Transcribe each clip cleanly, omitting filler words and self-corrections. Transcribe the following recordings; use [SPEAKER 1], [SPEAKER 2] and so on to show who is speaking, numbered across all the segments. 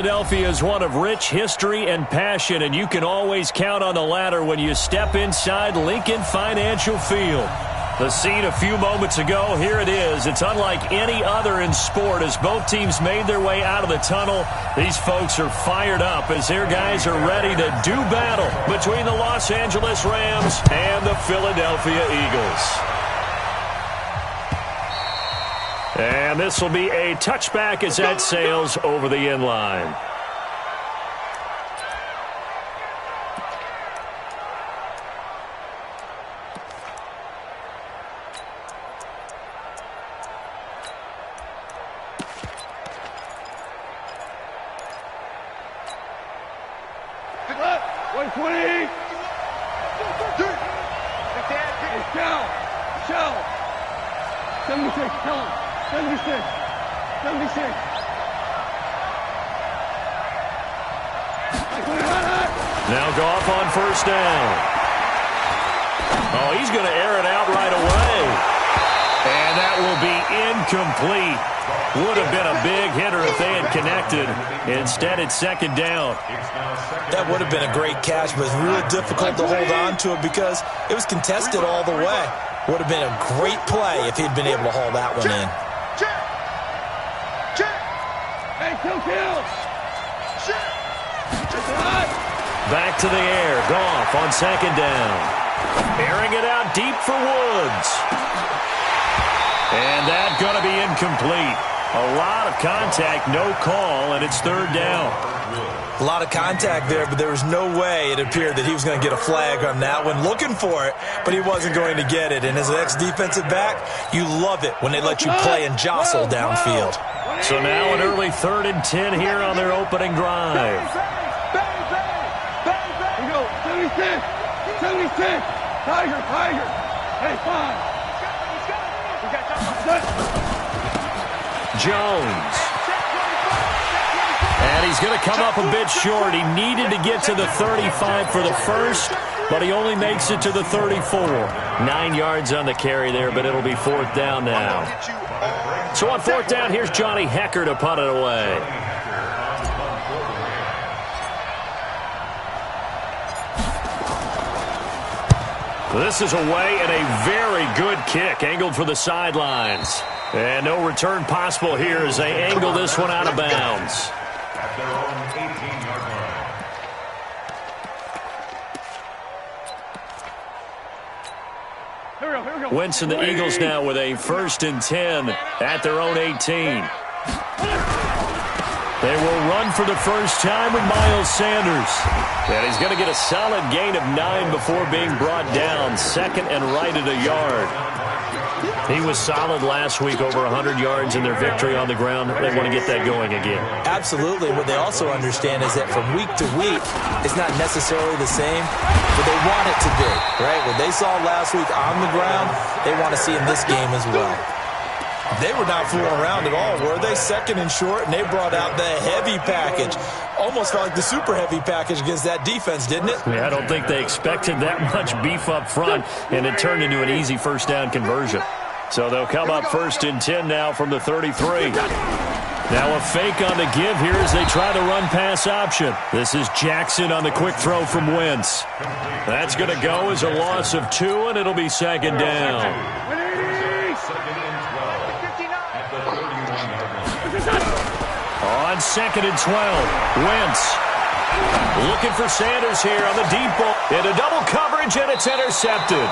[SPEAKER 1] Philadelphia is one of rich history and passion, and you can always count on the latter when you step inside Lincoln Financial Field. The scene a few moments ago, here it is. It's unlike any other in sport as both teams made their way out of the tunnel. These folks are fired up as their guys are ready to do battle between the Los Angeles Rams and the Philadelphia Eagles. And this will be a touchback as that sails over the end line. Now Goff on first down. Oh, he's going to air it out right away. And that will be incomplete. Would have been a big hitter if they had connected. Instead, it's second down.
[SPEAKER 2] That would have been a great catch, but it's real difficult to hold on to it because it was contested all the way. Would have been a great play if he'd been able to haul that one in.
[SPEAKER 1] Back to the air. Goff on second down. Airing it out deep for Woods. And that's going to be incomplete. A lot of contact, no call, and it's third down.
[SPEAKER 2] A lot of contact there, but there was no way it appeared that he was going to get a flag on that one. Looking for it, but he wasn't going to get it. And as an ex-defensive back, you love it when they let you play and jostle downfield.
[SPEAKER 1] So now an early 3rd and 10 here on their opening drive.
[SPEAKER 3] 76, Tiger, hey, 5.
[SPEAKER 1] Jones. And he's going to come up a bit short. He needed to get to the 35 for the first, but he only makes it to the 34. 9 yards on the carry there, but it'll be 4th down now. So on 4th down, here's Johnny Hecker to punt it away. This is away and a very good kick, angled for the sidelines. And no return possible here as they angle this one out of bounds.
[SPEAKER 4] At their own 18-yard line.
[SPEAKER 1] Wentz and the Eagles now with a 1st and 10 at their own 18. They will run for the first time with Miles Sanders. And he's going to get a solid gain of 9 before being brought down. 2nd and right at a yard. He was solid last week, over 100 yards in their victory on the ground. They want to get that going again.
[SPEAKER 2] Absolutely. What they also understand is that from week to week, it's not necessarily the same, but they want it to be, right? What they saw last week on the ground, they want to see in this game as well. They were not fooling around at all, were they? 2nd and short, and they brought out the heavy package. Almost felt like the super heavy package against that defense, didn't it?
[SPEAKER 1] Yeah, I don't think they expected that much beef up front, and it turned into an easy first down conversion. So they'll come up 1st and 10 now from the 33. Now a fake on the give here as they try the run-pass option. This is Jackson on the quick throw from Wentz. That's going to go as a loss of 2, and it'll be 2nd down. On 2nd and 12, Wentz looking for Sanders here on the deep ball. Into double coverage, and it's intercepted.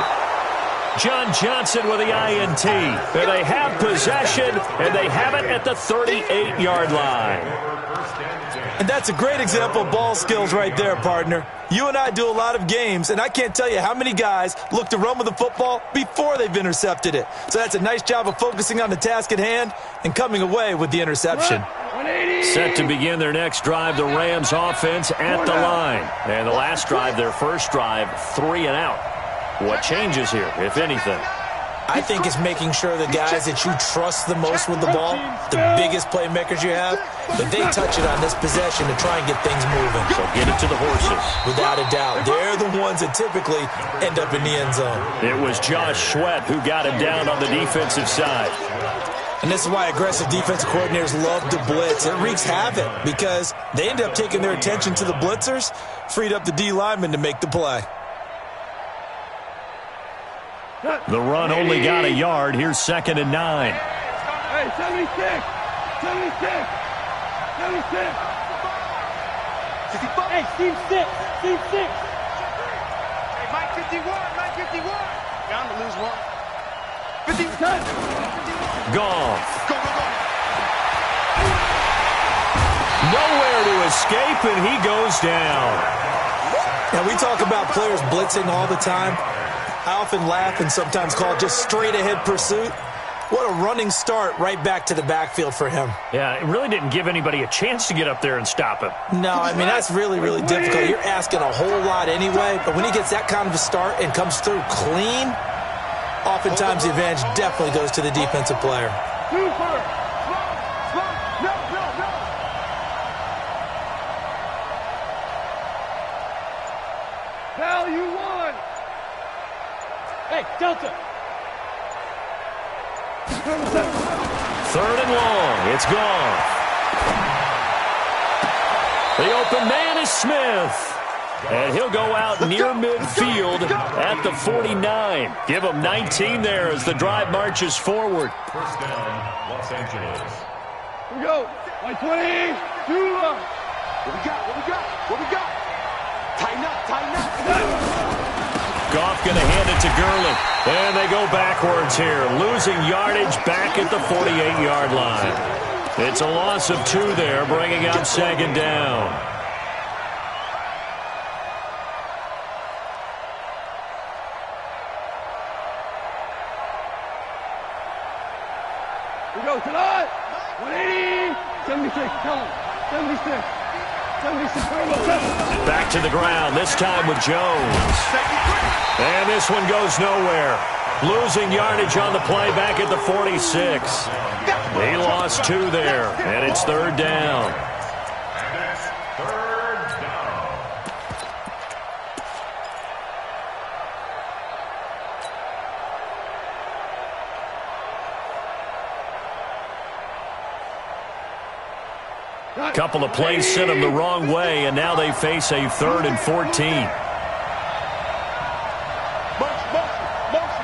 [SPEAKER 1] John Johnson with the INT. And they have possession, and they have it at the 38-yard line.
[SPEAKER 2] And that's a great example of ball skills right there, partner. You and I do a lot of games, and I can't tell you how many guys look to run with the football before they've intercepted it. So that's a nice job of focusing on the task at hand and coming away with the interception.
[SPEAKER 1] Set to begin their next drive, the Rams offense at the line. And the last drive, their first drive, 3 and out. What changes here, if anything?
[SPEAKER 2] I think it's making sure the guys that you trust the most with the ball, the biggest playmakers you have, that they touch it on this possession to try and get things moving.
[SPEAKER 1] So get it to the horses.
[SPEAKER 2] Without a doubt. They're the ones that typically end up in the end zone.
[SPEAKER 1] It was Josh Sweat who got him down on the defensive side.
[SPEAKER 2] And this is why aggressive defensive coordinators love to blitz. It wreaks havoc because they end up taking their attention to the blitzers, freed up the D lineman to make the play.
[SPEAKER 1] The run only got a yard. Here's 2nd and 9.
[SPEAKER 3] Hey, 76! 76! 76!
[SPEAKER 5] Hey, Steve 6! Steve 6!
[SPEAKER 6] Hey, Mike 51! Mike 51! Bound to lose one.
[SPEAKER 3] 51!
[SPEAKER 1] Goff.
[SPEAKER 6] Go, go, go!
[SPEAKER 1] Nowhere to escape, and he goes down.
[SPEAKER 2] Now, we talk about players blitzing all the time. I often laugh and sometimes call it just straight-ahead pursuit. What a running start right back to the backfield for him.
[SPEAKER 1] Yeah, it really didn't give anybody a chance to get up there and stop him.
[SPEAKER 2] No, I mean, that's really, really difficult. You're asking a whole lot anyway, but when he gets that kind of a start and comes through clean, oftentimes the advantage definitely goes to the defensive player.
[SPEAKER 3] Super!
[SPEAKER 6] No, no, no!
[SPEAKER 3] Cal, you won!
[SPEAKER 5] Hey, Delta!
[SPEAKER 1] 3rd and long. It's gone. The open man is Smith. And he'll go out near midfield at the 49. Give him 19 there as the drive marches forward.
[SPEAKER 4] First down, Los Angeles.
[SPEAKER 3] Here we go! 120! Two up!
[SPEAKER 6] What we got? What we got? What we got? Tighten up, tighten up!
[SPEAKER 1] Goff going to hand it to Gurley. And they go backwards here, losing yardage back at the 48-yard line. It's a loss of 2 there, bringing up 2nd down.
[SPEAKER 3] Here we go, tonight! 180! 76, tell him. 76. 76,
[SPEAKER 1] Back to the ground, this time with Jones. And this one goes nowhere. Losing yardage on the play back at the 46. He lost 2 there, and it's 3rd down.
[SPEAKER 4] And it's 3rd down.
[SPEAKER 1] Couple of plays sent them the wrong way, and now they face a 3rd and 14.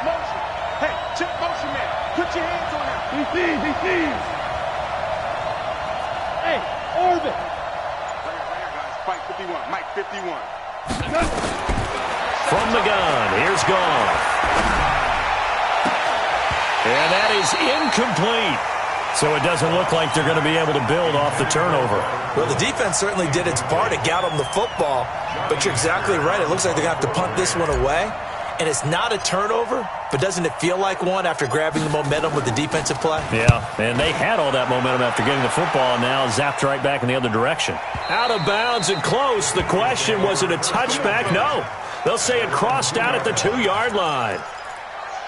[SPEAKER 6] Motion. Hey, check motion, man. Put your hands on him.
[SPEAKER 3] DC!
[SPEAKER 5] Hey, Orbit!
[SPEAKER 6] Right here, guys. Fight 51. Mike 51.
[SPEAKER 1] From the gun, here's Goff. And that is incomplete. So it doesn't look like they're going to be able to build off the turnover.
[SPEAKER 2] Well, the defense certainly did its part to get them the football, but you're exactly right. It looks like they're going to have to punt this one away. And it's not a turnover, but doesn't it feel like one after grabbing the momentum with the defensive play?
[SPEAKER 1] Yeah, and they had all that momentum after getting the football, and now zapped right back in the other direction. Out of bounds and close. The question, was it a touchback? No. They'll say it crossed out at the 2-yard line.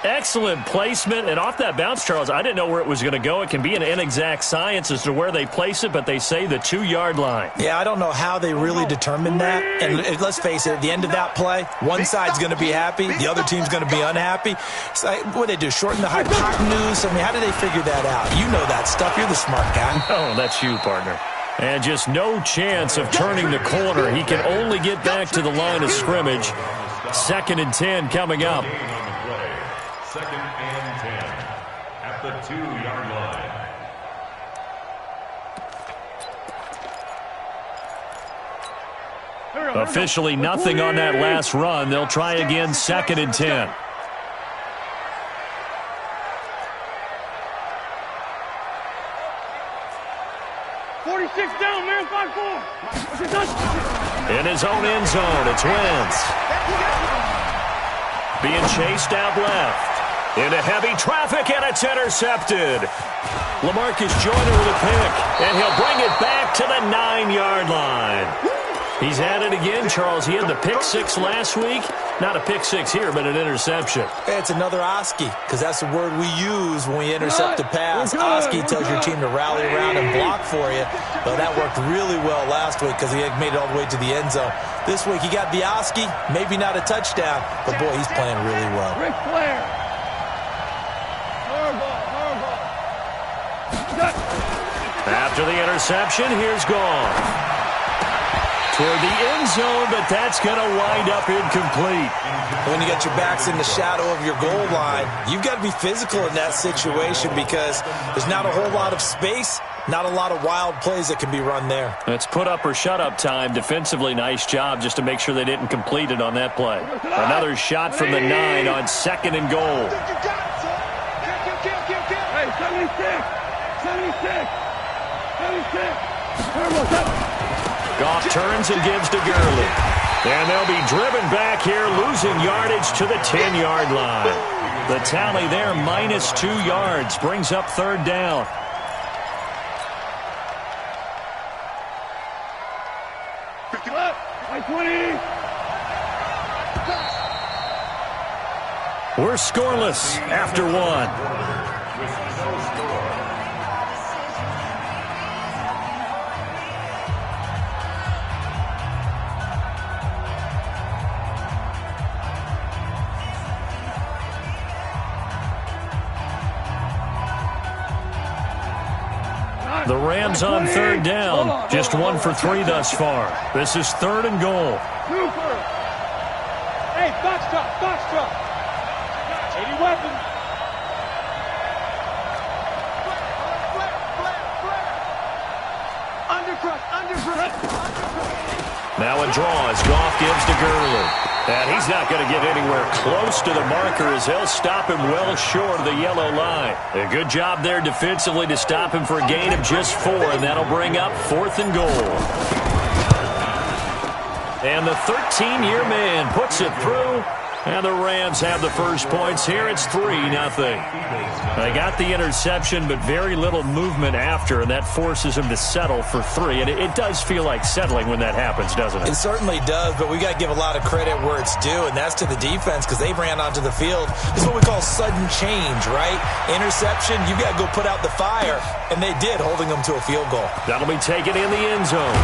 [SPEAKER 1] Excellent placement, and off that bounce, Charles, I didn't know where it was going to go. It can be an inexact science as to where they place it, but they say the 2-yard line.
[SPEAKER 2] Yeah, I don't know how they really determined that. And let's face it, at the end of that play, one side's going to be happy, the other team's going to be unhappy. So what do they do, shorten the hypotenuse? I mean, how do they figure that out? You know that stuff. You're the smart guy.
[SPEAKER 1] Oh, that's you, partner. And just no chance of turning the corner. He can only get back to the line of scrimmage. 2nd and 10 coming up.
[SPEAKER 4] 2nd and 10 at the 2-yard line.
[SPEAKER 1] Officially nothing on that last run. They'll try again, 2nd and 10.
[SPEAKER 3] Down, man, 5-4.
[SPEAKER 1] In his own end zone, it's Wentz. Being chased out left. Into heavy traffic, and it's intercepted. LaMarcus Joyner with a pick, and he'll bring it back to the 9-yard line. He's at it again, Charles. He had the pick 6 last week. Not a pick 6 here, but an interception.
[SPEAKER 2] It's another Oski, because that's the word we use when we intercept a pass. Oski tells your team to rally around and block for you. But that worked really well last week because he had made it all the way to the end zone. This week he got the Oski, maybe not a touchdown, but boy, he's playing really well.
[SPEAKER 3] Ric Flair. Horrible.
[SPEAKER 1] After the interception, here's gone. Toward the end zone, but that's going to wind up incomplete.
[SPEAKER 2] When you got your backs in the shadow of your goal line, you've got to be physical in that situation because there's not a whole lot of space, not a lot of wild plays that can be run there.
[SPEAKER 1] It's put up or shut up time. Defensively, nice job just to make sure they didn't complete it on that play. Another shot from the 9 on 2nd and goal.
[SPEAKER 3] Hey, 76! 76!
[SPEAKER 1] Goff turns and gives to Gurley. And they'll be driven back here, losing yardage to the 10-yard line. The tally there, -2 yards, brings up 3rd down. We're scoreless after 1. The Rams on 3rd down. Just 1 for 3 thus far. This is 3rd and goal.
[SPEAKER 5] Hey, box drop. 80 weapons.
[SPEAKER 1] Now a draw as Goff gives to Gurley. And he's not going to get anywhere close to the marker as they'll stop him well short of the yellow line. A good job there defensively to stop him for a gain of just 4, and that'll bring up 4th and goal. And the 13-year man puts it through. And the Rams have the first points here. It's 3-0. They got the interception, but very little movement after, and that forces them to settle for 3. And it does feel like settling when that happens, doesn't it?
[SPEAKER 2] It certainly does, but we got to give a lot of credit where it's due, and that's to the defense because they ran onto the field. This is what we call sudden change, right? Interception, you got to go put out the fire, and they did, holding them to a field goal.
[SPEAKER 1] That'll be taken in the end zone.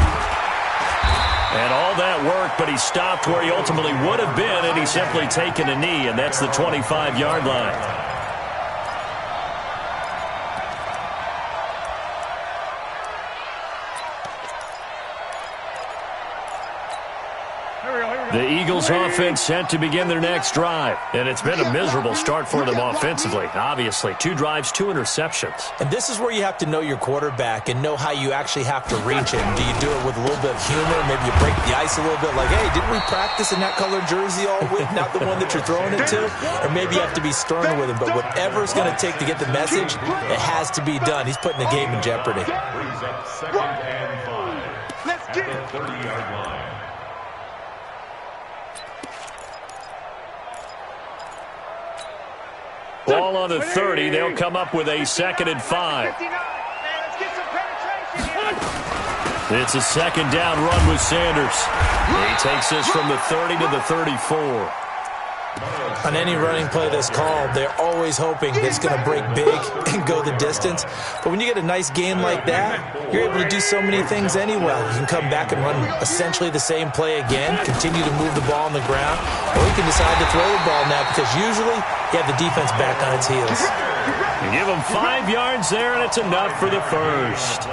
[SPEAKER 1] And all that work, but he stopped where he ultimately would have been, and he's simply taken a knee, and that's the 25-yard line. The Eagles offense set to begin their next drive. And it's been a miserable start for them offensively. Obviously, 2 drives, 2 interceptions.
[SPEAKER 2] And this is where you have to know your quarterback and know how you actually have to reach him. Do you do it with a little bit of humor? Maybe you break the ice a little bit like, hey, didn't we practice in that colored jersey all week? Not the one that you're throwing it to? Or maybe you have to be stern with him. But whatever it's going to take to get the message, it has to be done. He's putting the game in jeopardy.
[SPEAKER 4] Brings up 2nd and 5. Let's get it. 30-yard line.
[SPEAKER 1] Ball on the 30. They'll come up with a 2nd and 5. It's a 2nd down run with Sanders. He takes this from the 30 to the 34.
[SPEAKER 2] On any running play that's called, they're always hoping that it's going to break big and go the distance. But when you get a nice game like that, you're able to do so many things anyway. You can come back and run essentially the same play again, continue to move the ball on the ground, or you can decide to throw the ball now because usually you have the defense back on its heels.
[SPEAKER 1] You give them 5 yards there, and it's enough for the first.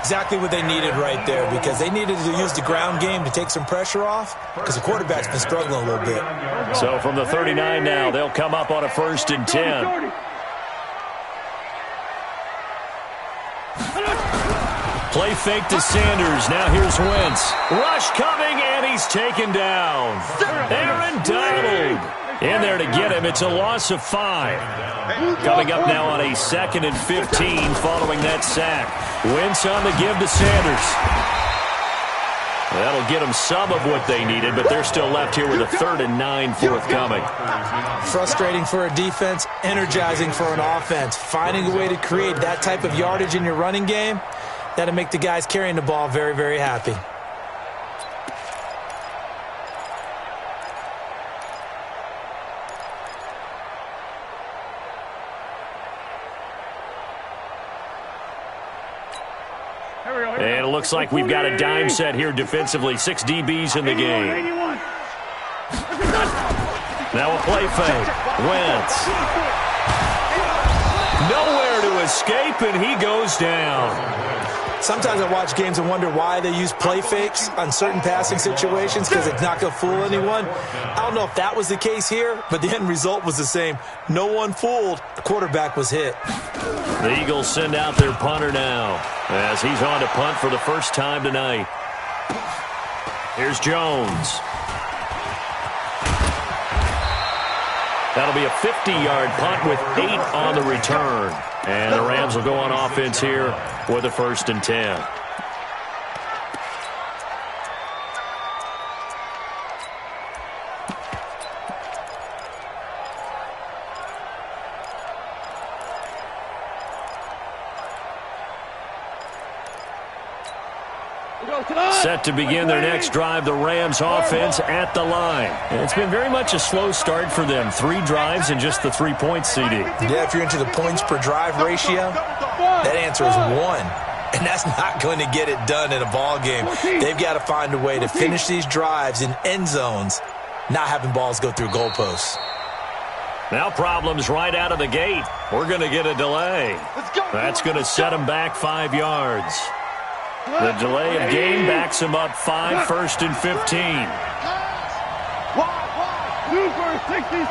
[SPEAKER 2] Exactly what they needed right there because they needed to use the ground game to take some pressure off because the quarterback's been struggling a little bit.
[SPEAKER 1] So from the 39 now, they'll come up on a 1st and 10. Play fake to Sanders. Now here's Wentz. Rush coming, and he's taken down. Aaron Donald in there to get him. It's a loss of 5. Coming up now on a 2nd and 15 following that sack. Wentz on the give to Sanders. That'll get them some of what they needed, but they're still left here with a 3rd and 9 forthcoming.
[SPEAKER 2] Frustrating for a defense, energizing for an offense. Finding a way to create that type of yardage in your running game, that'll make the guys carrying the ball very, very happy.
[SPEAKER 1] And it looks like we've got a dime set here defensively. 6 DBs in the game. Now a play fake. Wentz. Nowhere to escape, and he goes down.
[SPEAKER 2] Sometimes I watch games and wonder why they use play fakes on certain passing situations, because it's not going to fool anyone. I don't know if that was the case here, but the end result was the same. No one fooled. The quarterback was hit.
[SPEAKER 1] The Eagles send out their punter now as he's on to punt for the first time tonight. Here's Jones. That'll be a 50-yard punt with 8 on the return. And the Rams will go on offense here with a 1st and 10. Set to begin their next drive, the Rams offense at the line. And it's been very much a slow start for them. 3 drives and just the 3-point CD.
[SPEAKER 2] Yeah, if you're into the points per drive ratio, that answer is 1. And that's not going to get it done in a ball game. They've got to find a way to finish these drives in end zones, not having balls go through goalposts.
[SPEAKER 1] Now problems right out of the gate. We're going to get a delay. That's going to set them back 5 yards. The delay of game backs him up 5, 1st and 15.
[SPEAKER 3] Super 66.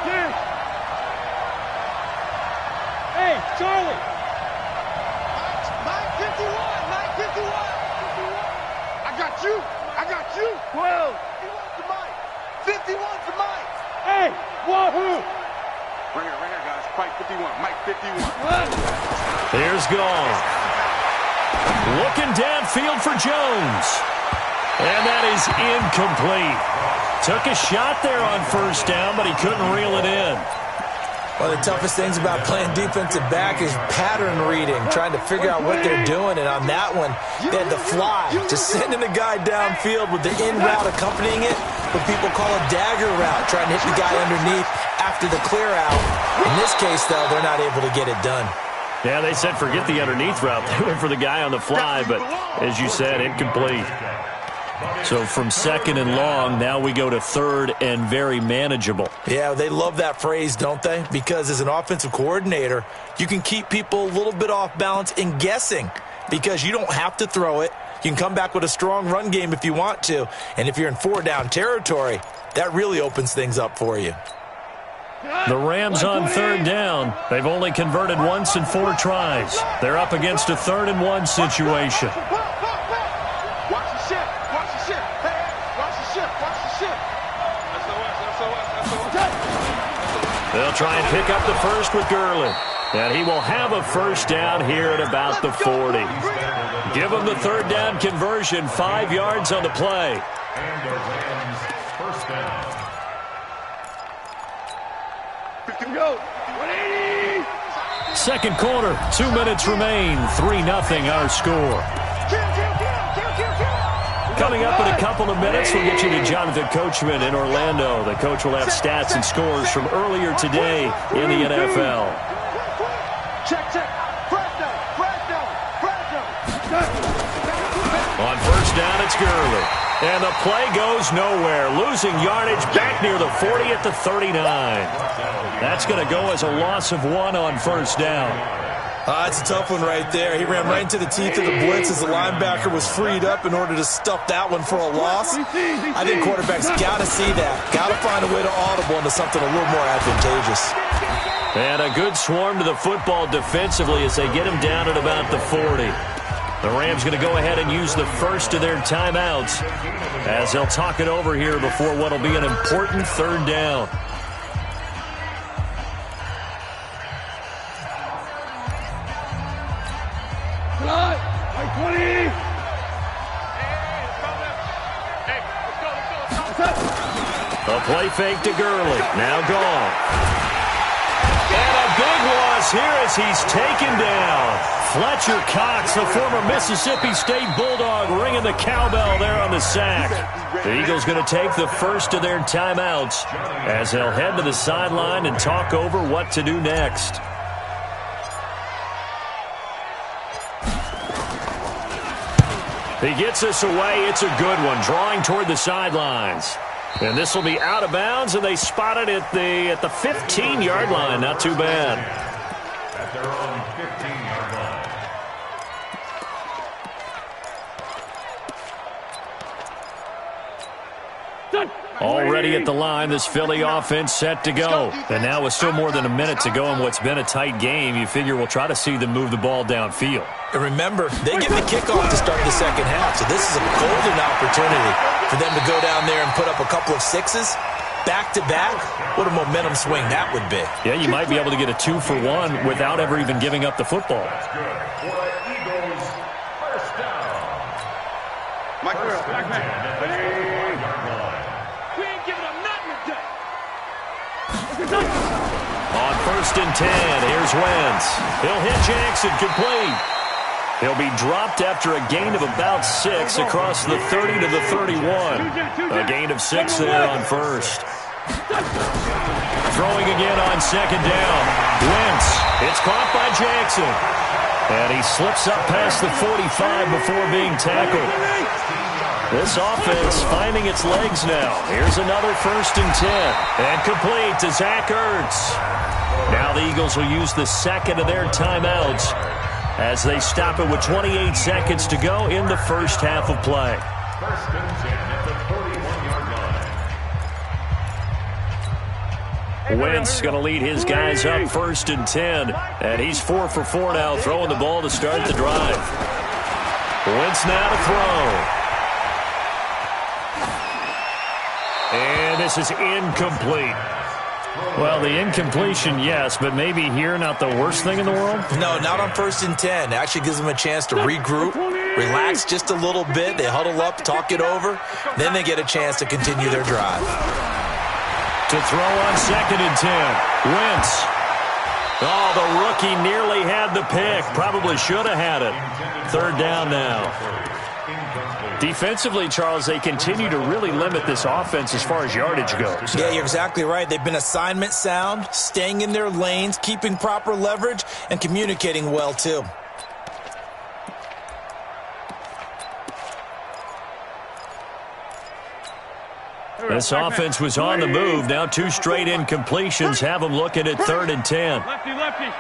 [SPEAKER 5] Hey, Charlie.
[SPEAKER 6] Mike 51. I got you.
[SPEAKER 3] 12.
[SPEAKER 6] 51 for Mike.
[SPEAKER 5] Hey, wahoo.
[SPEAKER 6] Right here, guys. Mike 51. Mike 51.
[SPEAKER 1] Here's Gall. Looking downfield for Jones. And that is incomplete. Took a shot there on 1st down, but he couldn't reel it in.
[SPEAKER 2] One of the toughest things about playing defensive back is pattern reading, trying to figure out what they're doing. And on that one, they had to fly, just sending a guy downfield with the in route accompanying it, what people call a dagger route, trying to hit the guy underneath after the clear out. In this case, though, they're not able to get it done.
[SPEAKER 1] Yeah, they said forget the underneath route. They went for the guy on the fly, but as you said, incomplete. So from 2nd and long, now we go to 3rd and very manageable.
[SPEAKER 2] Yeah, they love that phrase, don't they? Because as an offensive coordinator, you can keep people a little bit off balance in guessing because you don't have to throw it. You can come back with a strong run game if you want to. And if you're in 4-down territory, that really opens things up for you.
[SPEAKER 1] The Rams on 3rd down. They've only converted once in 4 tries. They're up against a 3rd and 1 situation.
[SPEAKER 6] Watch the ship. Hey, watch the ship. SOS.
[SPEAKER 1] They'll try and pick up the first with Gurley. And he will have a 1st down here at about the 40. Give him the 3rd down conversion, 5 yards on the play.
[SPEAKER 4] And the Rams' 1st down.
[SPEAKER 3] Go. 180.
[SPEAKER 1] 2nd quarter, 2 minutes remain. 3-0 our score. Coming up in a couple of minutes, we'll get you to Jonathan Coachman in Orlando. The coach will have stats and scores from earlier today in the NFL.
[SPEAKER 6] Check.
[SPEAKER 1] On 1st down, it's Gurley. And the play goes nowhere. Losing yardage back near the 40 at the 39. That's going to go as a loss of 1 on 1st down.
[SPEAKER 2] That's a tough one right there. He ran right into the teeth of the blitz as the linebacker was freed up in order to stuff that one for a loss. I think quarterbacks got to see that. Got to find a way to audible into something a little more advantageous.
[SPEAKER 1] And a good swarm to the football defensively as they get him down at about the 40. The Rams going to go ahead and use the first of their timeouts as they'll talk it over here before what will be an important 3rd down.
[SPEAKER 3] Like 20.
[SPEAKER 1] A play fake to Gurley. Now gone. And a big loss here as he's taken down. Fletcher Cox, the former Mississippi State Bulldog, ringing the cowbell there on the sack. The Eagles going to take the first of their timeouts as they'll head to the sideline and talk over what to do next. He gets us away. It's a good one, drawing toward the sidelines. And this will be out of bounds, and they spot it at the 15-yard line. Not too bad.
[SPEAKER 4] At their own 15-yard
[SPEAKER 1] Already at the line, this Philly offense set to go. And now with still more than a minute to go in what's been a tight game, you figure we'll try to see them move the ball downfield.
[SPEAKER 2] And remember, they get the kickoff to start the second half, so this is a golden opportunity for them to go down there and put up a couple of sixes. Back-to-back, what a momentum swing that would be.
[SPEAKER 1] Yeah, you might be able to get a 2-for-1 without ever even giving up the football. On 1st and 10, here's Wentz. He'll hit Jackson complete. He'll be dropped after a gain of about 6 across the 30 to the 31. A gain of 6 there on 1st. Throwing again on 2nd down. Wentz. It's caught by Jackson. And he slips up past the 45 before being tackled. This offense finding its legs now. Here's another 1st and 10. And complete to Zach Ertz. Now the Eagles will use the second of their timeouts as they stop it with 28 seconds to go in the first half of play.
[SPEAKER 4] 1st and 10 at the 41-yard line.
[SPEAKER 1] Wentz going to lead his guys up 1st and 10. And he's 4 for 4 now, throwing the ball to start the drive. Wentz now to throw. And this is incomplete. Well, the incompletion, yes, but maybe here not the worst thing in the world?
[SPEAKER 2] No, not on 1st and 10. It actually gives them a chance to regroup, relax just a little bit. They huddle up, talk it over. Then they get a chance to continue their drive.
[SPEAKER 1] To throw on 2nd and 10. Wentz. Oh, the rookie nearly had the pick. Probably should have had it. 3rd down now. Defensively, Charles, they continue to really limit this offense as far as yardage goes.
[SPEAKER 2] Yeah, you're exactly right. They've been assignment sound, staying in their lanes, keeping proper leverage, and communicating well, too.
[SPEAKER 1] This offense was on the move. Now 2 straight incompletions have them looking at 3rd and 10.
[SPEAKER 5] Lefty, lefty.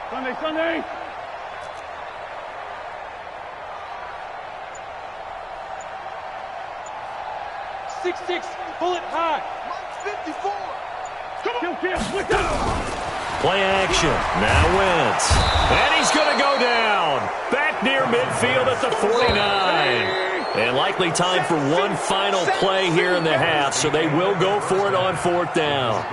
[SPEAKER 5] Sunday, Sunday. Six, pull it high.
[SPEAKER 6] 54.
[SPEAKER 5] Kill, look out.
[SPEAKER 1] Play action. Now Wentz. And he's going to go down. Back near midfield at the 49. And likely time for one final play here in the half, so they will go for it on 4th down.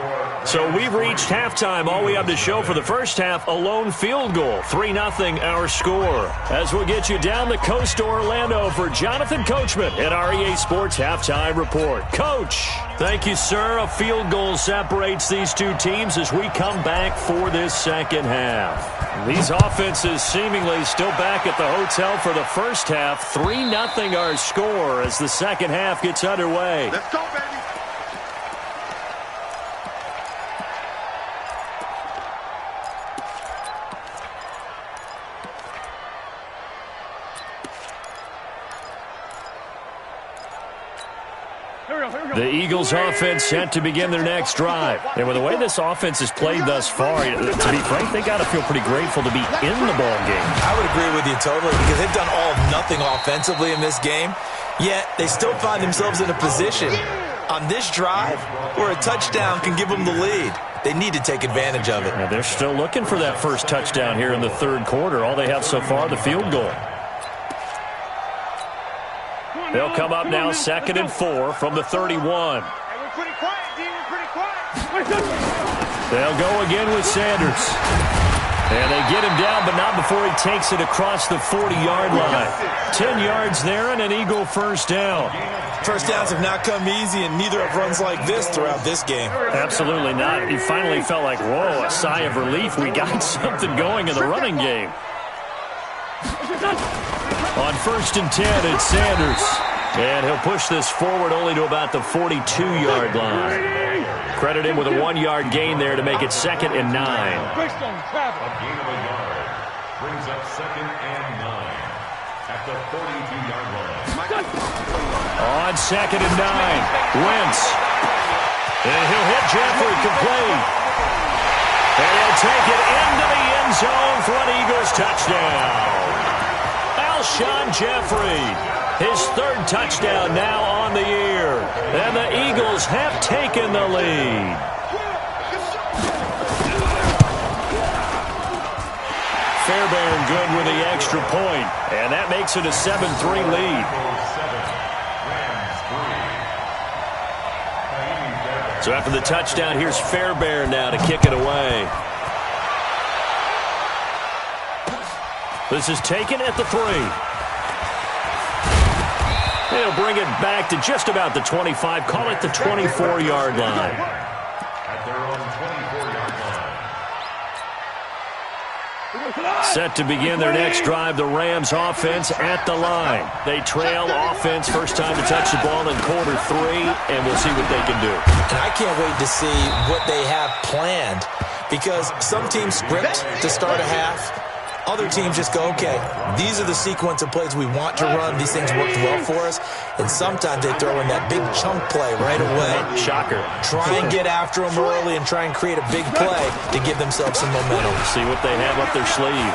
[SPEAKER 1] So we've reached halftime. All we have to show for the first half, a lone field goal. 3-0 our score. As we'll get you down the coast to Orlando for Jonathan Coachman at our EA Sports Halftime Report. Coach, thank you, sir. A field goal separates these two teams as we come back for this second half. These offenses seemingly still back at the hotel for the first half. 3-0 our score as the second half gets underway.
[SPEAKER 6] Let's go, baby.
[SPEAKER 1] The Eagles offense set to begin their next drive. And with the way this offense has played thus far, to be frank, they got to feel pretty grateful to be in the ball game.
[SPEAKER 2] I would agree with you totally because they've done all of nothing offensively in this game, yet they still find themselves in a position on this drive where a touchdown can give them the lead. They need to take advantage of it.
[SPEAKER 1] Now they're still looking for that first touchdown here in the third quarter. All they have so far, the field goal. They'll come up now 2nd and 4 from the 31.
[SPEAKER 6] We're pretty quiet, D. We're pretty quiet.
[SPEAKER 1] They'll go again with Sanders. And they get him down, but not before he takes it across the 40-yard line. 10 yards there and an Eagle first down.
[SPEAKER 2] First downs have not come easy, and neither have runs like this throughout this game.
[SPEAKER 1] Absolutely not. He finally felt like, whoa, a sigh of relief. We got something going in the running game. On 1st and 10, it's Sanders. And he'll push this forward only to about the 42-yard line. Credit him with a 1-yard gain there to make it 2nd and 9.
[SPEAKER 4] A gain of a yard brings up 2nd and 9 at the 42-yard line.
[SPEAKER 1] On 2nd and 9, Wentz. And he'll hit Jeffrey complete. zone for an Eagles touchdown. Alshon Jeffrey, his third touchdown now on the year. And the Eagles have taken the lead. Fairbairn good with the extra point, and that makes it a 7-3 lead. So after the touchdown, here's Fairbairn now to kick it away. This is taken at the 3. They'll bring it back to just about the 25, call it the 24-yard line.
[SPEAKER 4] At their own 24-yard line.
[SPEAKER 1] Set to begin their next drive, the Rams offense at the line. They trail offense, first time to touch the ball in quarter 3, and we'll see what they can do.
[SPEAKER 2] And I can't wait to see what they have planned, because some teams script to start a half. Other teams just go, okay, these are the sequence of plays we want to run. These things worked well for us. And sometimes they throw in that big chunk play right away.
[SPEAKER 1] Shocker.
[SPEAKER 2] Try and get after them early and try and create a big play to give themselves some momentum.
[SPEAKER 1] See what they have up their sleeve.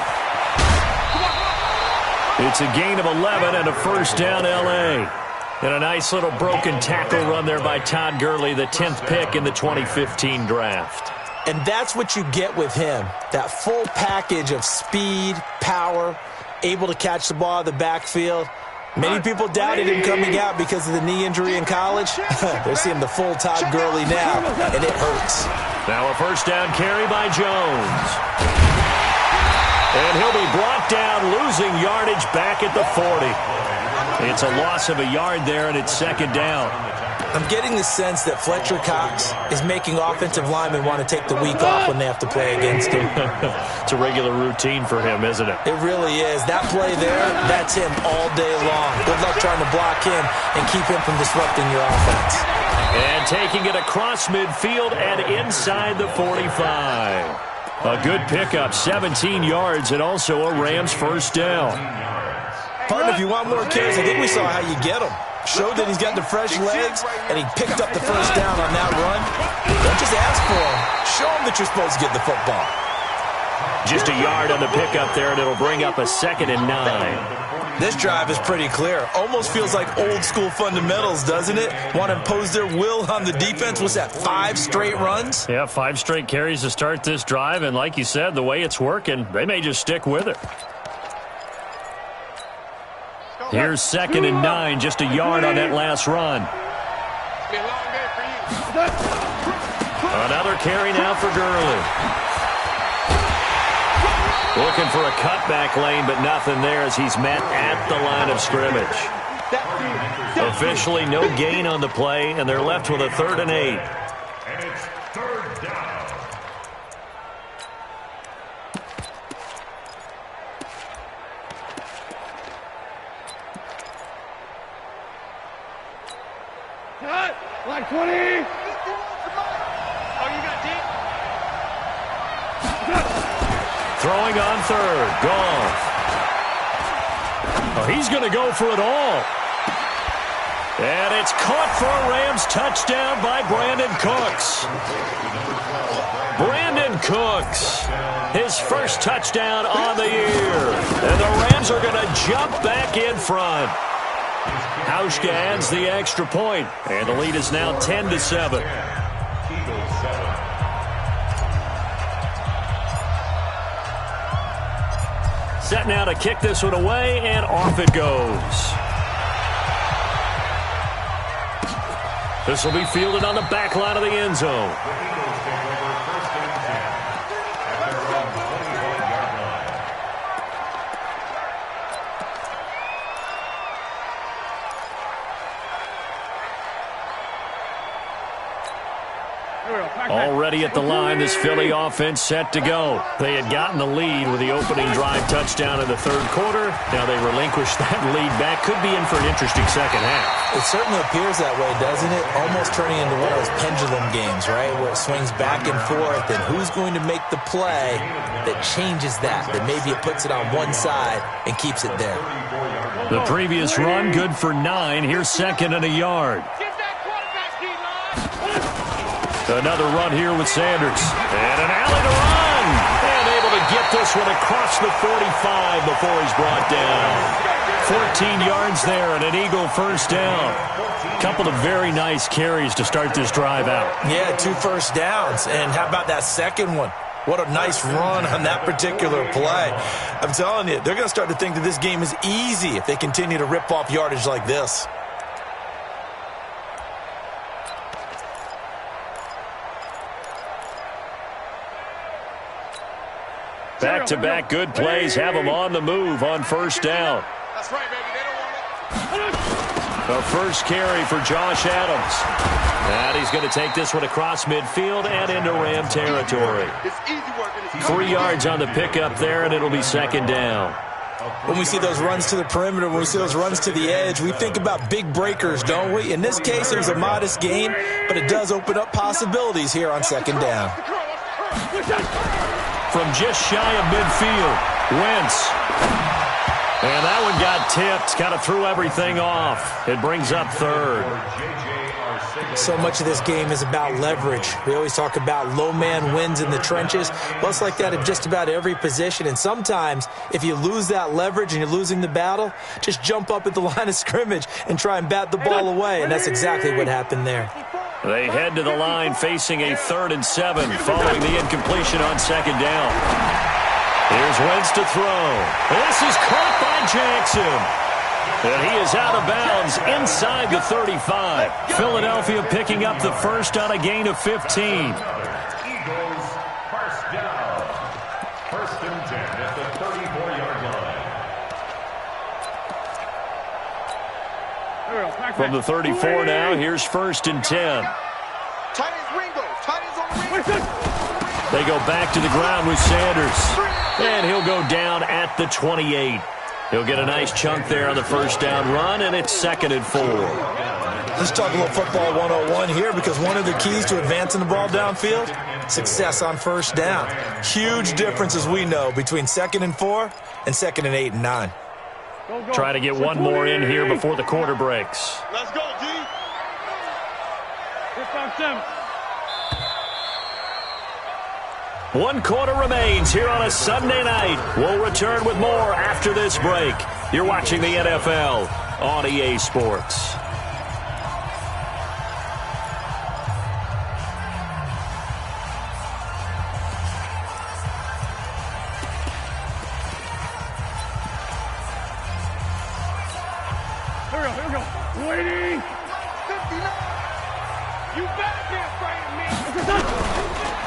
[SPEAKER 1] It's a gain of 11 and a first down, L.A. And a nice little broken tackle run there by Todd Gurley, the 10th pick in the 2015 draft.
[SPEAKER 2] And that's what you get with him, that full package of speed, power, able to catch the ball out of the backfield. Many people doubted him coming out because of the knee injury in college. They're seeing the full Todd Gurley now, and it hurts.
[SPEAKER 1] Now a first down carry by Jones. And he'll be brought down, losing yardage back at the 40. It's a loss of a yard there, and it's second down.
[SPEAKER 2] I'm getting the sense that Fletcher Cox is making offensive linemen want to take the week off when they have to play against him.
[SPEAKER 1] It's a regular routine for him, isn't it?
[SPEAKER 2] It really is. That play there, that's him all day long. Good luck trying to block him and keep him from disrupting your offense.
[SPEAKER 1] And taking it across midfield and inside the 45. A good pickup, 17 yards, and also a Rams first down.
[SPEAKER 2] Partner, if you want more carries, I think we saw how you get them. Showed that he's got the fresh legs, and he picked up the first down on that run. Don't just ask for him. Show him that you're supposed to get the football.
[SPEAKER 1] Just a yard on the pickup there, and it'll bring up a 2nd and 9.
[SPEAKER 2] This drive is pretty clear. Almost feels like old-school fundamentals, doesn't it? Want to impose their will on the defense. What's that, 5 straight runs?
[SPEAKER 1] Yeah, 5 straight carries to start this drive, and like you said, the way it's working, they may just stick with it. Here's 2nd and 9, just a yard on that last run. Another carry now for Gurley. Looking for a cutback lane, but nothing there as he's met at the line of scrimmage. Officially no gain on the play, and they're left with a 3rd and 8.
[SPEAKER 4] And it's 3rd down.
[SPEAKER 5] Like 20. Oh, you got deep.
[SPEAKER 1] Throwing on 3rd. Goff. Oh, he's going to go for it all. And it's caught for a Rams touchdown by Brandon Cooks. Brandon Cooks, his first touchdown on the year. And the Rams are going to jump back in front. Hauschka adds the extra point, and the lead is now 10-7. Set now to kick this one away, and off it goes. This will be fielded on the back line of the end zone. Already at the line, this Philly offense set to go. They had gotten the lead with the opening drive touchdown in the 3rd quarter. Now they relinquish that lead back. Could be in for an interesting second half.
[SPEAKER 2] It certainly appears that way, doesn't it? Almost turning into one of those pendulum games, right? Where it swings back and forth, and who's going to make the play that changes that maybe it puts it on one side and keeps it there.
[SPEAKER 1] The previous run, good for 9. Here's 2nd and a yard. Another run here with Sanders. And an alley to run. And able to get this one across the 45 before he's brought down. 14 yards there and an Eagle first down. Couple of very nice carries to start this drive out.
[SPEAKER 2] Yeah, 2 first downs. And how about that second one? What a nice run on that particular play. I'm telling you, they're going to start to think that this game is easy if they continue to rip off yardage like this.
[SPEAKER 1] Back-to-back good plays have them on the move on first down.
[SPEAKER 6] That's right, baby. They don't want it.
[SPEAKER 1] The first carry for Josh Adams. And he's going to take this one across midfield and into Ram territory.
[SPEAKER 6] It's easy work.
[SPEAKER 1] 3 yards on the pickup there, and it'll be second down.
[SPEAKER 2] When we see those runs to the perimeter, when we see those runs to the edge, we think about big breakers, don't we? In this case, it was a modest gain, but it does open up possibilities here on second down.
[SPEAKER 1] From just shy of midfield, Wentz. And that one got tipped, kind of threw everything off. It brings up third.
[SPEAKER 2] So much of this game is about leverage. We always talk about low man wins in the trenches. Well, it's like that in just about every position. And sometimes, if you lose that leverage and you're losing the battle, just jump up at the line of scrimmage and try and bat the ball away. And that's exactly what happened there.
[SPEAKER 1] They head to the line facing a 3rd and 7 following the incompletion on second down. Here's Wentz to throw. This is caught by Jackson. And he is out of bounds inside the 35. Philadelphia picking up the first on a gain of 15.
[SPEAKER 4] Eagles first down. 1st and 10 at the 34-yard line.
[SPEAKER 1] From the 34 now, here's 1st and 10.
[SPEAKER 6] Tight as Ringo. Tight as on Ringo.
[SPEAKER 1] They go back to the ground with Sanders. And he'll go down at the 28. He'll get a nice chunk there on the first down run, and it's 2nd and 4.
[SPEAKER 2] Let's talk a little football 101 here, because one of the keys to advancing the ball downfield, success on first down. Huge difference, as we know, between 2nd and 4 and 2nd and 8 and 9.
[SPEAKER 1] Try to get one more in here before the quarter breaks.
[SPEAKER 6] Let's go, D.
[SPEAKER 1] One quarter remains here on a Sunday night. We'll return with more after this break. You're watching the NFL on EA Sports.
[SPEAKER 5] Here we go. Waiting.
[SPEAKER 6] 59. You better get afraid of me.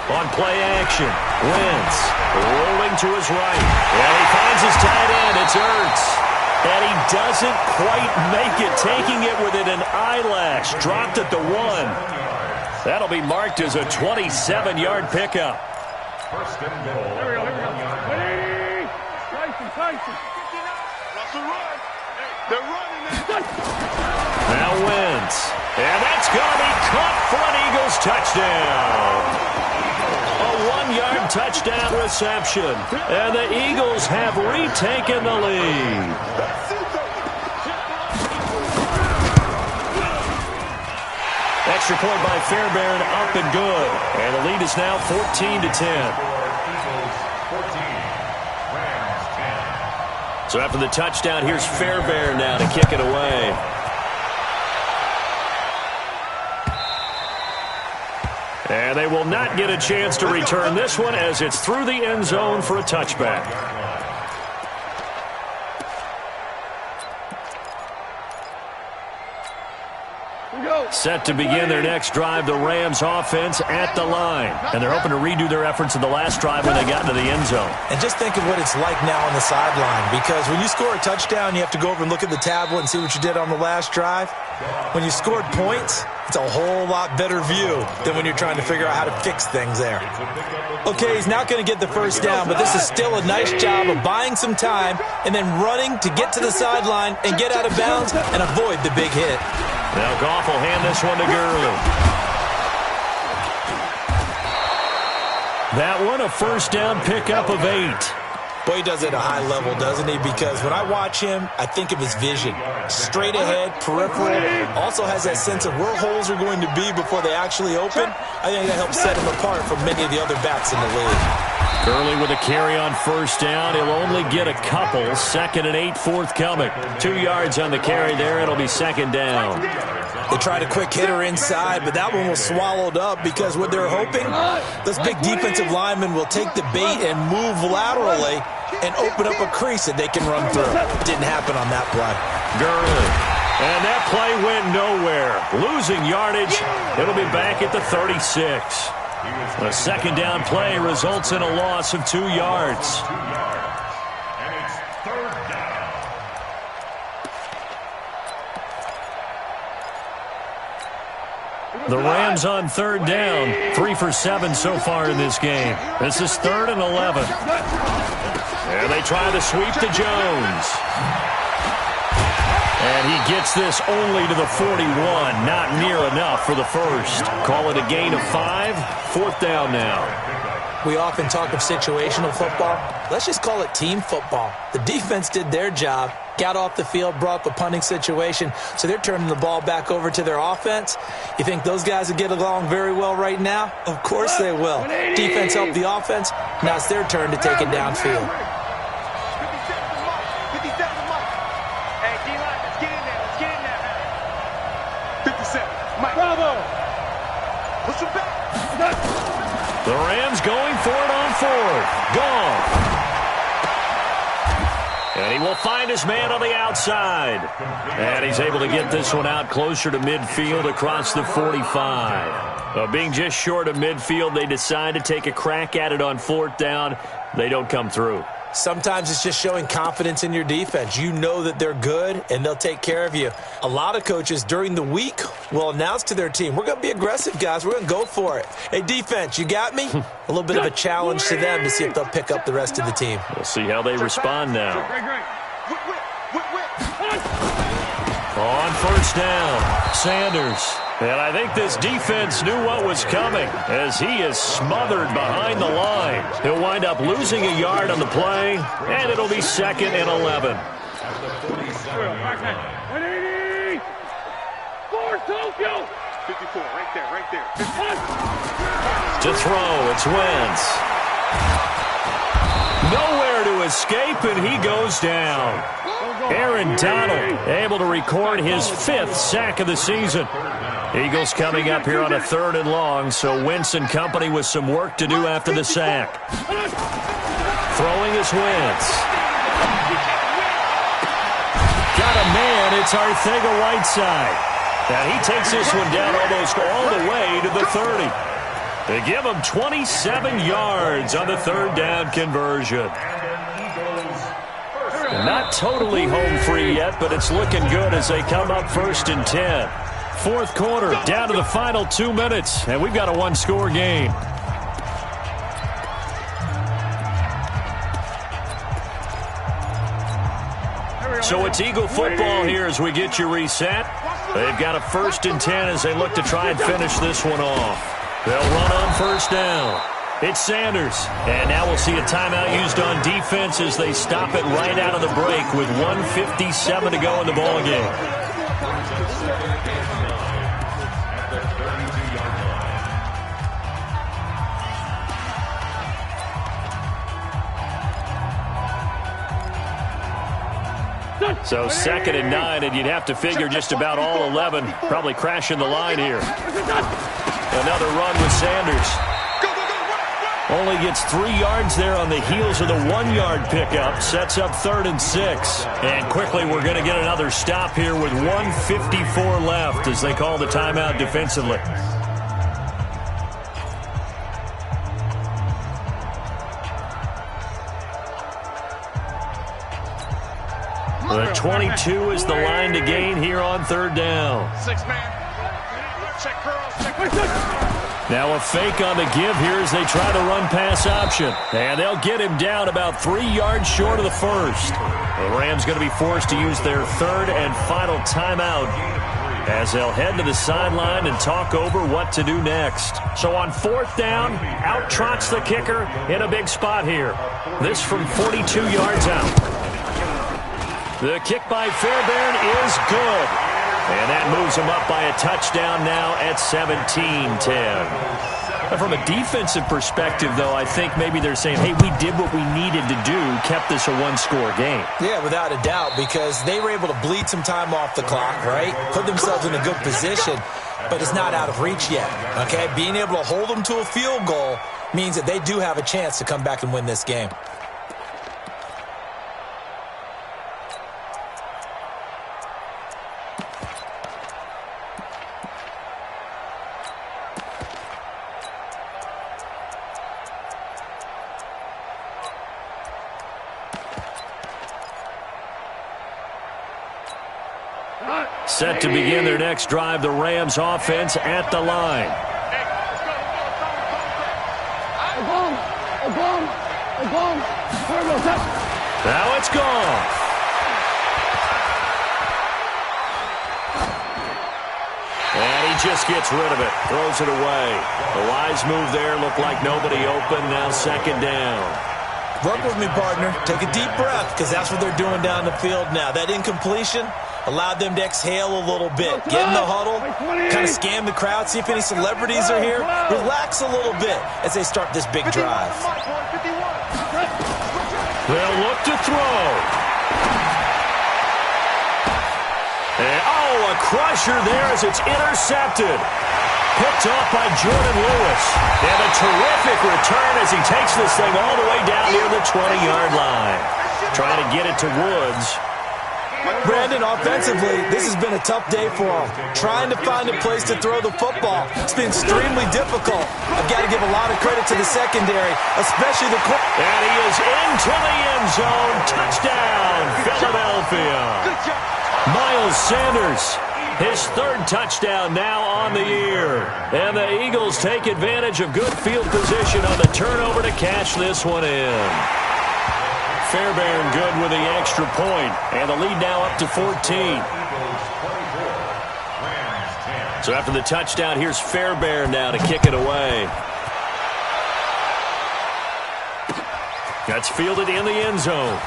[SPEAKER 1] On play action, Wentz rolling to his right. And he finds his tight end. It's Ertz. And he doesn't quite make it, taking it within an eyelash. Dropped at the 1. That'll be marked as a 27-yard pickup.
[SPEAKER 4] 1st and goal.
[SPEAKER 5] Here we go. Waiting. Tyson.
[SPEAKER 6] Russell run. They're running it.
[SPEAKER 1] Now Wentz. And that's going to be caught for an Eagles touchdown. A 1-yard touchdown reception. And the Eagles have retaken the lead. Extra point by Fairbairn, up and good. And the lead is now 14-10. So after the touchdown, here's Fairbairn now to kick it away. And they will not get a chance to return this one as it's through the end zone for a touchback. Set to begin their next drive, the Rams offense at the line. And they're hoping to redo their efforts in the last drive when they got into the end zone.
[SPEAKER 2] And just think of what it's like now on the sideline, because when you score a touchdown, you have to go over and look at the tablet and see what you did on the last drive. When you scored points, it's a whole lot better view than when you're trying to figure out how to fix things there. Okay, he's not going to get the first down, but this is still a nice job of buying some time and then running to get to the sideline and get out of bounds and avoid the big hit.
[SPEAKER 1] Now Goff will hand this one to Gurley. That one, a first down pickup of 8.
[SPEAKER 2] Boy, he does it at a high level, doesn't he? Because when I watch him, I think of his vision. Straight ahead, peripheral. Also has that sense of where holes are going to be before they actually open. I think that helps set him apart from many of the other backs in the league.
[SPEAKER 1] Gurley with a carry on first down. He'll only get a couple. 2nd and 8 forthcoming. 2 yards on the carry there. It'll be 2nd down.
[SPEAKER 2] They tried a quick hitter inside, but that one was swallowed up because what they're hoping, those big defensive linemen will take the bait and move laterally and open up a crease that they can run through. Didn't happen on that play.
[SPEAKER 1] Gurley. And that play went nowhere. Losing yardage. It'll be back at the 36. A 2nd down play results in a loss of 2 yards.
[SPEAKER 4] And it's 3rd down.
[SPEAKER 1] The Rams on 3rd down. 3 for 7 so far in this game. This is 3rd and 11. And they try to sweep to Jones. And he gets this only to the 41. Not near enough for the first. Call it a gain of 5. 4th down now.
[SPEAKER 2] We often talk of situational football. Let's just call it team football. The defense did their job, got off the field, brought up a punting situation, so they're turning the ball back over to their offense. You think those guys will get along very well right now? Of course they will. Defense helped the offense. Now it's their turn to take it downfield.
[SPEAKER 1] The Rams going for it on 4th. Gone. And he will find his man on the outside. And he's able to get this one out closer to midfield across the 45. Being just short of midfield, they decide to take a crack at it on 4th down. They don't come through.
[SPEAKER 2] Sometimes it's just showing confidence in your defense. You know that they're good, and they'll take care of you. A lot of coaches during the week will announce to their team, we're going to be aggressive, guys. We're going to go for it. Hey, defense, you got me? A little bit of a challenge to them to see if they'll pick up the rest of the team.
[SPEAKER 1] We'll see how they respond now. On 1st down, Sanders. And I think this defense knew what was coming as he is smothered behind the line. He'll wind up losing a yard on the play, and it'll be 2nd and 11.
[SPEAKER 5] 180! 4 Tokyo!
[SPEAKER 6] 54, right there.
[SPEAKER 1] To throw, it's Wentz. Nowhere to escape, and he goes down. Aaron Donald able to record his 5th sack of the season. Eagles coming up here on a 3rd and long, so Wentz and company with some work to do after the sack. Throwing is Wentz. Got a man, it's Arcega-Whiteside. And he takes this one down almost all the way to the 30. They give him 27 yards on the 3rd down conversion. Not totally home free yet, but it's looking good as they come up 1st and 10. 4th quarter, down to the final 2 minutes, and we've got a 1-score game. So it's Eagle football here as we get you reset. They've got a 1st and 10 as they look to try and finish this one off. They'll run on 1st down. It's Sanders. And now we'll see a timeout used on defense as they stop it right out of the break with 1:57 to go in the ballgame. So 2nd and 9, and you'd have to figure just about all 11 probably crashing the line here. Another run with Sanders. Only gets 3 yards there on the heels of the 1-yard pickup. Sets up 3rd and 6. And quickly we're going to get another stop here with 1:54 left as they call the timeout defensively. The 22 is the line to gain here on 3rd down.
[SPEAKER 6] 6-man. Check curls.
[SPEAKER 1] Now a fake on the give here as they try the run-pass option. And they'll get him down about 3 yards short of the first. The Rams going to be forced to use their 3rd and final timeout as they'll head to the sideline and talk over what to do next. So on 4th down, out trots the kicker in a big spot here. This from 42 yards out. The kick by Fairbairn is good. And that moves him up by a touchdown now at 17-10. And from a defensive perspective, though, I think maybe they're saying, hey, we did what we needed to do, kept this a one-score game.
[SPEAKER 2] Yeah, without a doubt, because they were able to bleed some time off the clock, right? Put themselves in a good position, but it's not out of reach yet, okay? Being able to hold them to a field goal means that they do have a chance to come back and win this game.
[SPEAKER 1] Set to begin their next drive, the Rams offense at the line. Now it's gone. And he just gets rid of it, throws it away. The wise move there, looked like nobody open, now second down.
[SPEAKER 2] Work with me, partner. Take a deep breath, because that's what they're doing down the field now. That incompletion allowed them to exhale a little bit. Get in the huddle, kind of scan the crowd, see if any celebrities are here. Relax a little bit as they start this big drive.
[SPEAKER 1] They'll look to throw. And, oh, a crusher there as it's intercepted. Picked off by Jordan Lewis. And a terrific return as he takes this thing all the way down near the 20-yard line. Trying to get it to Woods.
[SPEAKER 2] Brandon, offensively, this has been a tough day for him. Trying to find a place to throw the football. It's been extremely difficult. I've got to give a lot of credit to the secondary, especially the...
[SPEAKER 1] And he is into the end zone. Touchdown, Philadelphia. Miles Sanders, his third touchdown now on the year. And the Eagles take advantage of good field position on the turnover to cash this one in. Fairbairn good with the extra point, and the lead now up to 14. So after the touchdown, here's Fairbairn now to kick it away. That's fielded in the end zone.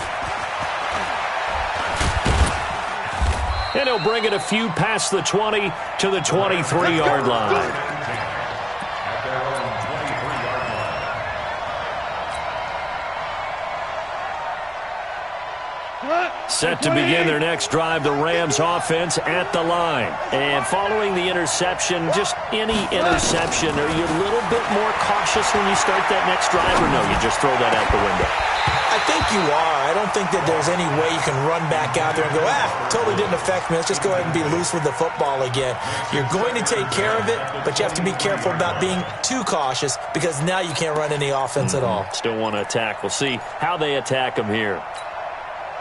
[SPEAKER 1] And he'll bring it a few past the 20 to the 23-yard line. Set to begin their next drive, the Rams offense at the line. And following the interception, just any interception, are you a little bit more cautious when you start that next drive, or no, you just throw that out the window?
[SPEAKER 2] I think you are. I don't think that there's any way you can run back out there and go, totally didn't affect me. Let's just go ahead and be loose with the football again. You're going to take care of it, but you have to be careful about being too cautious because now you can't run any offense at all.
[SPEAKER 1] Still want to attack. We'll see how they attack them here.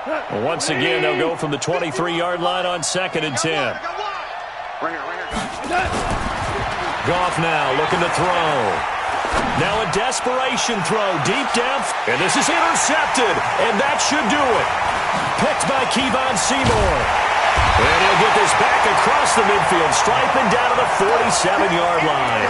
[SPEAKER 1] Well, once again, they'll go from the 23-yard line on 2nd and 10. Goff now looking to throw. Now a desperation throw deep down. And this is intercepted. And that should do it. Picked by Kevon Seymour. And he'll get this back across the midfield, striping down to the 47-yard line.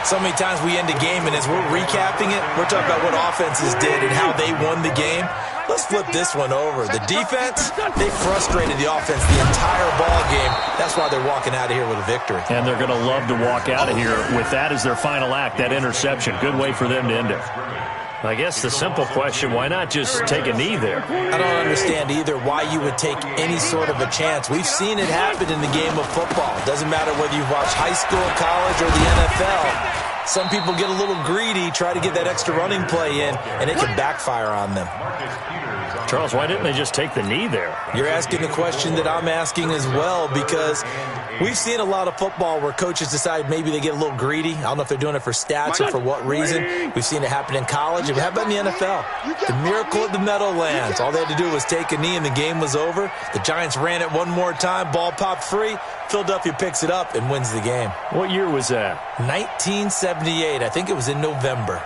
[SPEAKER 2] So many times we end a game, and as we're recapping it, we're talking about what offenses did and how they won the game. Let's flip this one over. The defense, they frustrated the offense the entire ball game. That's why they're walking out of here with a victory.
[SPEAKER 1] And they're going to love to walk out of here with that as their final act, that interception. Good way for them to end it. I guess the simple question, why not just take a knee there?
[SPEAKER 2] I don't understand either why you would take any sort of a chance. We've seen it happen in the game of football. It doesn't matter whether you watch high school, college, or the NFL. Some people get a little greedy, try to get that extra running play in, and it can backfire on them.
[SPEAKER 1] Charles, why didn't they just take the knee there?
[SPEAKER 2] You're asking the question that I'm asking as well, because we've seen a lot of football where coaches decide maybe they get a little greedy. I don't know if they're doing it for stats or for what reason. We've seen it happen in college. How about in the NFL? The miracle of the Meadowlands. All they had to do was take a knee and the game was over. The Giants ran it one more time. Ball popped free. Philadelphia picks it up and wins the game.
[SPEAKER 1] What year was that?
[SPEAKER 2] 1978. I think it was in November.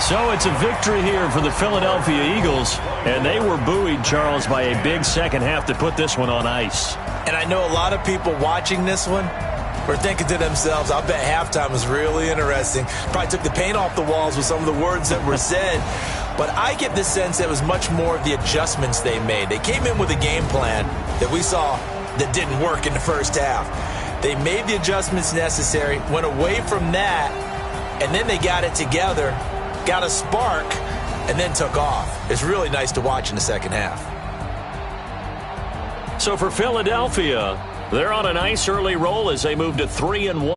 [SPEAKER 1] So it's a victory here for the Philadelphia Eagles, and they were buoyed, Charles, by a big second half to put this one on ice.
[SPEAKER 2] And I know a lot of people watching this one were thinking to themselves, I bet halftime was really interesting. Probably took the paint off the walls with some of the words that were said. But I get the sense it was much more of the adjustments they made. They came in with a game plan that we saw that didn't work in the first half. They made the adjustments necessary, went away from that, and then they got it together, got a spark, and then took off. It's really nice to watch in the second half.
[SPEAKER 1] So for Philadelphia, they're on a nice early roll as they move to 3-1.